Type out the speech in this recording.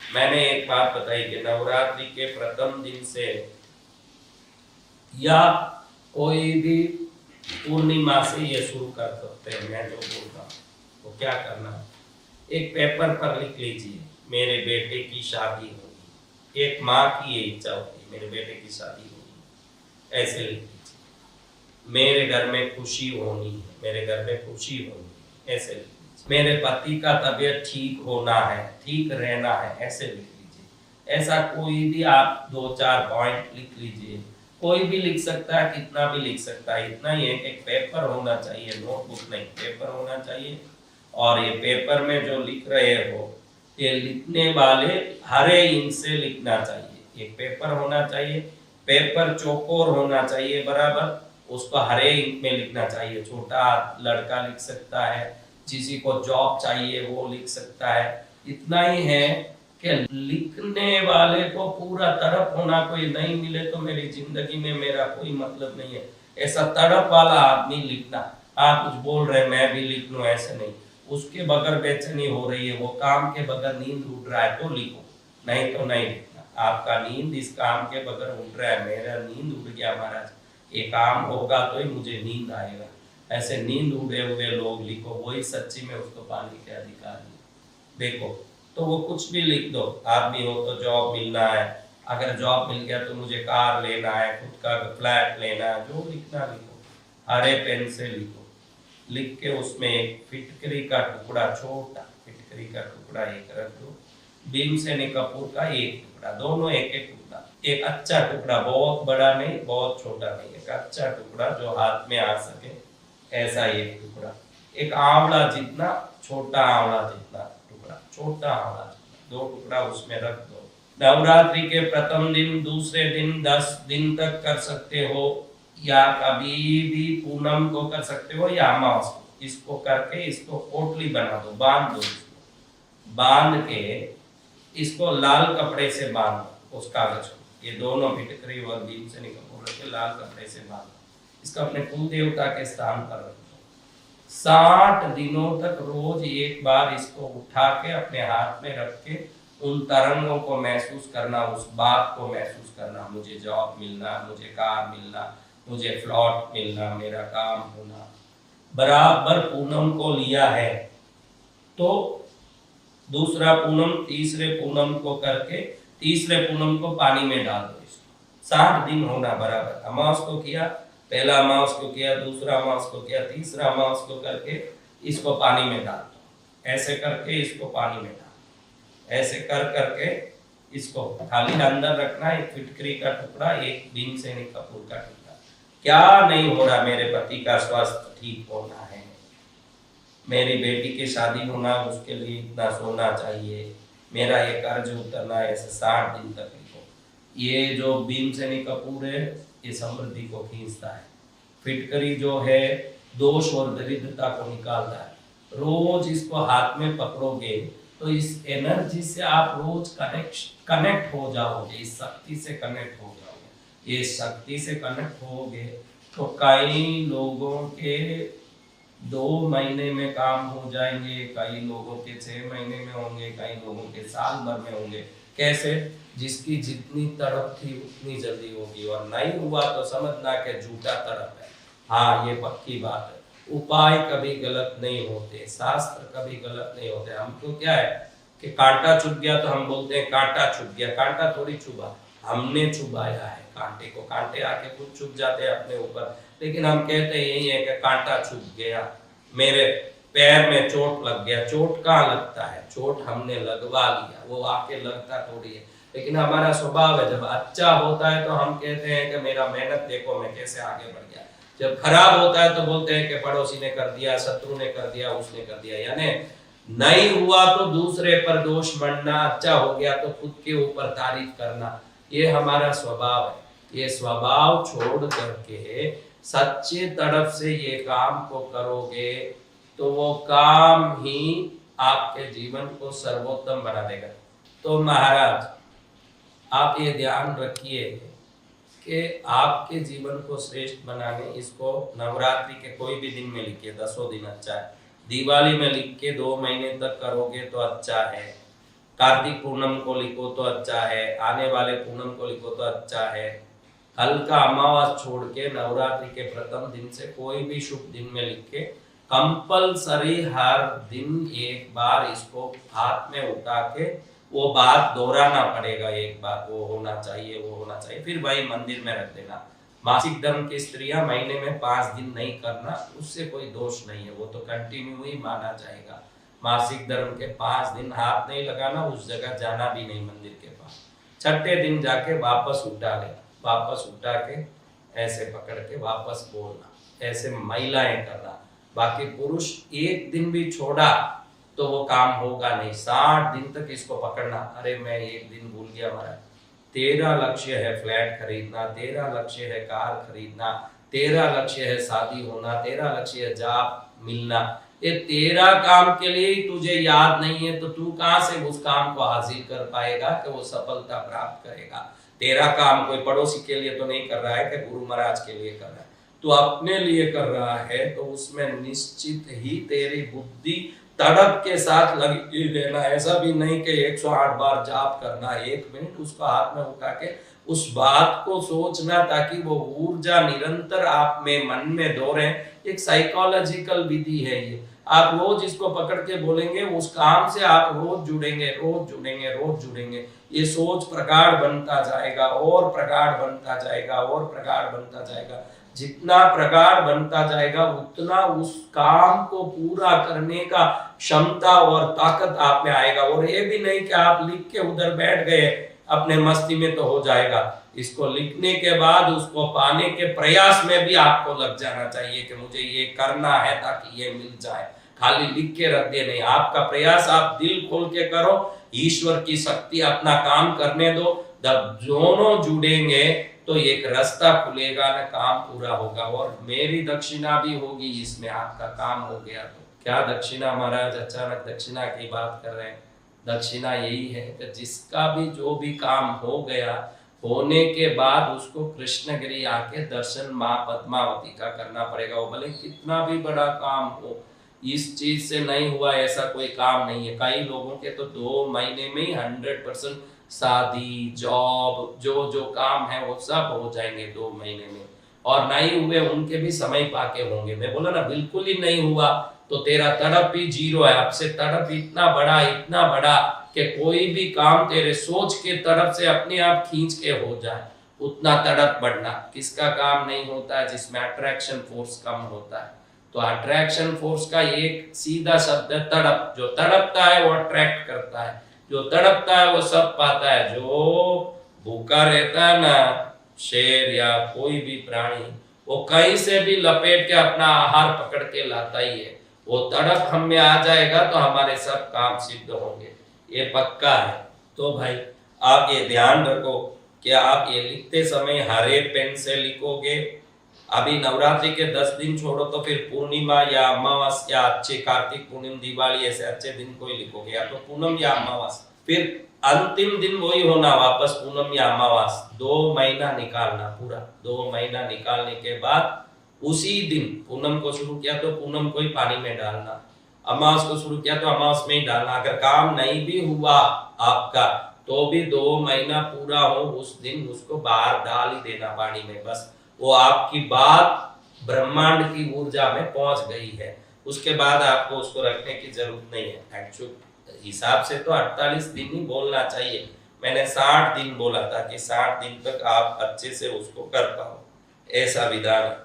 मैंने एक बात बताई कि नवरात्रि के प्रथम दिन से या कोई भी पूर्णिमा से ये शुरू कर सकते हैं। मैं जो बोल रहा हूँ तो क्या करना है, एक पेपर पर लिख लीजिए मेरे बेटे की शादी होगी। एक माँ की ये इच्छा होती है मेरे बेटे की शादी होगी, ऐसे लिख लीजिए। मेरे घर में खुशी होनी है, मेरे घर में खुशी होनी है, ऐसे लिख लीजिए। मेरे पति का तबीयत ठीक होना है, ठीक रहना है, ऐसे लिख लीजिए। ऐसा कोई भी आप 2-4 पॉइंट लिख लीजिए। कोई भी लिख सकता है, कितना भी लिख सकता है, इतना ही है कि एक पेपर होना चाहिए, नोटबुक नहीं, पेपर होना चाहिए। और ये पेपर में जो लिख रहे हो, ये लिखने वाले हरे इंक से लिखना चाहिए। एक पेपर होना चाहिए, पेपर चौकोर होना चाहिए बराबर, उसको हरे इंक में लिखना चाहिए। छोटा लड़का लिख सकता है, किसी को जॉब चाहिए वो लिख सकता है। इतना ही है कि लिखने वाले को पूरा तड़प होना, कोई नहीं मिले तो मेरी जिंदगी में मेरा कोई मतलब नहीं है, ऐसा तड़प वाला आदमी लिखना। आप कुछ बोल रहे मैं भी लिख लूं, ऐसे नहीं। उसके बगैर बेचैनी हो रही है, वो काम के बगैर नींद उड़ रहा है तो लिखो, नहीं तो नहीं लिखना। आपका नींद इस काम के बगैर उड़ रहा है, मेरा नींद उड़ गया महाराज, ये काम होगा तो ही मुझे नींद आएगा, ऐसे नींद उड़े हुए लोग लिखो, वही सच्ची में उसको पाने के अधिकारी। देखो तो वो कुछ भी लिख दो। आदमी हो तो जॉब मिलना है, अगर जॉब मिल गया तो मुझे कार लेना है, खुद का फ्लैट लेना है, जो लिखना लिखो, हरे पेन से लिखो। लिख के उसमें एक फिटकरी का टुकड़ा, छोटा फिटकरी का टुकड़ा एक रख दो, भीमसेनी कपूर का एक टुकड़ा, दोनों एक एक टुकड़ा, एक अच्छा टुकड़ा, बहुत बड़ा नहीं बहुत छोटा नहीं, एक अच्छा टुकड़ा जो हाथ में आ सके, ऐसा एक टुकड़ा। एक आंवला जितना, छोटा आंवला जितना टुकड़ा, छोटा आंवला जितना, 2 टुकड़ा उसमें रख दो। नवरात्रि के प्रथम दिन, दूसरे दिन, 10 दिन तक कर सकते हो, या कभी भी पूनम को कर सकते हो या अमावस को। इसको करके इसको पोटली बना दो, बांध दो। इसको बांध के इसको लाल कपड़े से बांध दो, उस कागज को, ये दोनों फिटकरी और भीमसेनी कपूर के लाल कपड़े से बांध दो। इसको अपने कुल देवता के स्थान पर रख दो। 60 दिनों तक रोज एक बार इसको उठा के अपने हाथ में रख के उन तरंगों को महसूस करना, उस बात को महसूस करना, मुझे जॉब मिलना, मुझे कार मिलना, मुझे फ्लॉट मिलना, मेरा काम होना। बराबर पूनम को लिया है तो दूसरा पूनम, तीसरे पूनम को करके तीसरे पूनम को पानी में डाल दो। इसको 60 दिन होना बराबर। अमावस को किया, पहला अमावस को किया, दूसरा अमावस को किया, तीसरा अमावस को करके इसको पानी में डाल दो। ऐसे करके इसको पानी में डाल, ऐसे कर करके इसको खाली अंदर रखना। एक फिटकरी का टुकड़ा, एक भीमसेनी कपूर का टुकड़ा। क्या नहीं हो रहा, मेरे पति का स्वास्थ्य ठीक होना है, मेरी बेटी की शादी होना, उसके लिए इतना सोना चाहिए, मेरा ये कर्ज उतरना है, ऐसे 60 दिन तक लिखो। ये जो भीमसेनी कपूर है ये समृद्धि को खींचता है, फिटकरी जो है दोष और दरिद्रता को निकालता है। रोज इसको हाथ में पकड़ोगे तो इस एनर्जी से आप रोज कनेक्ट हो जाओगे, इस शक्ति से कनेक्ट हो जाओगे। ये शक्ति से कनेक्ट होगे तो कई लोगों के 2 महीने में काम हो जाएंगे, कई लोगों के 6 महीने में होंगे, कई लोगों के साल भर में होंगे। कैसे? जिसकी जितनी तड़प थी उतनी जल्दी होगी, और नहीं हुआ तो समझना कि झूठा तड़प है। हाँ, ये पक्की बात है। उपाय कभी गलत नहीं होते, शास्त्र कभी गलत नहीं होते। हमको क्या है कि कांटा चुभ गया तो हम बोलते हैं कांटा चुभ गया, कांटा थोड़ी चुभा, हमने चुभाया है कांटे को। कांटे आके खुद चुभ जाते हैं अपने ऊपर, लेकिन हम कहते हैं यही है कि कांटा चुभ गया, मेरे पैर में चोट लग गया। चोट कहाँ लगता है? चोट हमने लगवा लिया, वो आके लगता थोड़ी है। लेकिन हमारा स्वभाव है, जब अच्छा होता है तो हम कहते हैं कि मेरा मेहनत देखो मैं कैसे आगे बढ़ गया। जब खराब होता है तो बोलते हैं कि पड़ोसी ने कर दिया, शत्रु ने कर दिया, उसने कर दिया। यानी नहीं हुआ तो दूसरे पर दोष मढ़ना, अच्छा हो गया तो खुद के ऊपर तारीफ करना, ये हमारा स्वभाव है। ये स्वभाव छोड़ करके सच्चे तरफ से ये काम को करोगे तो वो काम ही आपके जीवन को सर्वोत्तम बना देगा। तो महाराज आप ये ध्यान रखिए कि आपके जीवन को श्रेष्ठ बनाने, इसको नवरात्रि के कोई भी दिन में लिखिए, 10 दिन अच्छा है। दिवाली में लिख के 2 महीने तक करोगे तो अच्छा है। कार्तिक पूर्णिमा को लिखो तो अच्छा है, आने वाले पूर्णिमा को लिखो तो अच्छा है। कल का अमावस छोड़ के नवरात्रि के प्रथम दिन से कोई भी शुभ दिन में लिख के कंपलसरी हर दिन एक बार इसको हाथ में उठा के वो बात दोहराना पड़ेगा, एक बार वो होना चाहिए, वो होना चाहिए, फिर वही मंदिर में रख देना। मासिक धर्म की स्त्रियां महीने में 5 दिन नहीं करना, उससे कोई दोष नहीं है, वो तो कंटिन्यू ही माना जाएगा। मासिक धर्म के 5 दिन हाथ नहीं लगाना, उस जगह जाना भी नहीं मंदिर के पास। छठे दिन जाके वापस उठा लेना, वापस उठा के ऐसे पकड़ के वापस बोलना, ऐसे महिलाएं करना। बाकी पुरुष एक दिन भी छोड़ा तो वो काम होगा नहीं, 60 दिन तक इसको पकड़ना। अरे मैं एक दिन भूल गया महाराज, तेरा लक्ष्य है फ्लैट खरीदना, तेरा लक्ष्य है कार खरीदना, तेरा लक्ष्य है शादी होना, तेरा लक्ष्य है जॉब मिलना, ये तेरा काम के लिए ही तुझे याद नहीं है, तो तू कहां से उस काम को हासिल कर पाएगा कि वो सफलता प्राप्त करेगा। तेरा काम कोई पड़ोसी के लिए तो नहीं कर रहा है कि गुरु महाराज के लिए कर रहा है, तो अपने लिए कर रहा है, तो उसमें निश्चित ही तेरी बुद्धि तड़प के साथ लगी रहना। ऐसा भी नहीं कि 108 बार जाप करना, 1 मिनट उसको हाथ में उठा के उस बात को सोचना, ताकि वो ऊर्जा निरंतर आप में मन में दौड़े। एक साइकोलॉजिकल विधि है ये, आप रोज इसको पकड़ के बोलेंगे, उस काम से आप रोज जुड़ेंगे, रोज जुड़ेंगे, रोज जुड़ेंगे। ये सोच प्रगाढ़ बनता जाएगा और प्रगाढ़ बनता जाएगा और प्रगाढ़ बनता जाएगा। जितना प्रगाढ़ बनता जाएगा उतना उस काम को पूरा करने का क्षमता और ताकत आप में आएगा। और ये भी नहीं कि आप लिख के उधर बैठ गए अपने मस्ती में तो हो जाएगा, इसको लिखने के बाद उसको पाने के प्रयास में भी आपको लग जाना चाहिए कि मुझे ये करना है ताकि ये मिल जाए। खाली लिख के रख दे नहीं, आपका प्रयास आप दिल खोल के करो, ईश्वर की शक्ति अपना काम करने दो। जब दोनों जुड़ेंगे तो एक रास्ता खुलेगा ना, काम पूरा होगा। और मेरी दक्षिणा भी होगी इसमें, आपका काम हो गया तो। क्या दक्षिणा महाराज, अचानक दक्षिणा की बात कर रहे हैं? दक्षिणा यही है कि जिसका भी जो भी काम हो गया, होने के बाद उसको कृष्णगिरी आके दर्शन माँ पद्मावती का करना पड़ेगा। वो भले कितना भी बड़ा काम हो, इस चीज से नहीं हुआ ऐसा कोई काम नहीं है। कई लोगों के तो 2 महीने में ही 100% शादी, जॉब, जो जो काम है वो सब हो जाएंगे 2 महीने में। और नहीं हुए उनके भी समय पाके होंगे। मैं बोला ना, बिल्कुल ही नहीं हुआ तो तेरा तड़प ही 0 है। आपसे तड़प इतना बड़ा कि कोई भी काम तेरे सोच के तरफ से अपने आप खींच के हो जाए, उतना तड़प बढ़ना। किसका काम नहीं होता है? जिसमें अट्रैक्शन फोर्स कम होता है। तो अट्रैक्शन फोर्स का एक सीधा शब्द है तड़प। जो तड़पता है वो अट्रैक्ट करता है, जो तड़पता है वो सब पाता है। जो भूखा रहता है ना, शेर या कोई भी प्राणी, वो कहीं से भी लपेट के अपना आहार पकड़ के लाता ही है। वो तड़प हम में आ जाएगा तो हमारे सब काम सिद्ध होंगे, ये पक्का है। तो भाई आप ये ध्यान रखो कि आप ये लिखते समय हरे पेन से लिखोगे। अभी नवरात्रि के 10 दिन छोड़ो तो फिर पूर्णिमा या अमावस या अच्छे कार्तिक पूर्णिमा, दिवाली ऐसे अच्छे दिन कोई लिखोगे, या तो पूनम या अमावस। फिर अंतिम दिन वही होना वापस पूनम या अमावस। 2 महीना निकालना, पूरा 2 महीना निकालने के बाद उसी दिन पूनम को शुरू किया तो पूनम को ही पानी में डालना, अमावस को शुरू किया तो अमावस में ही डालना। अगर काम नहीं भी हुआ आपका तो भी 2 महीना पूरा हो उस दिन उसको बाहर डाल ही देना पानी में। बस वो आपकी बात ब्रह्मांड की ऊर्जा में पहुंच गई है, उसके बाद आपको उसको रखने की जरूरत नहीं है। एक्चुअल हिसाब से तो 48 दिन ही बोलना चाहिए, मैंने 60 दिन बोला था कि 60 दिन तक आप अच्छे से उसको कर पाओ, ऐसा विधान है।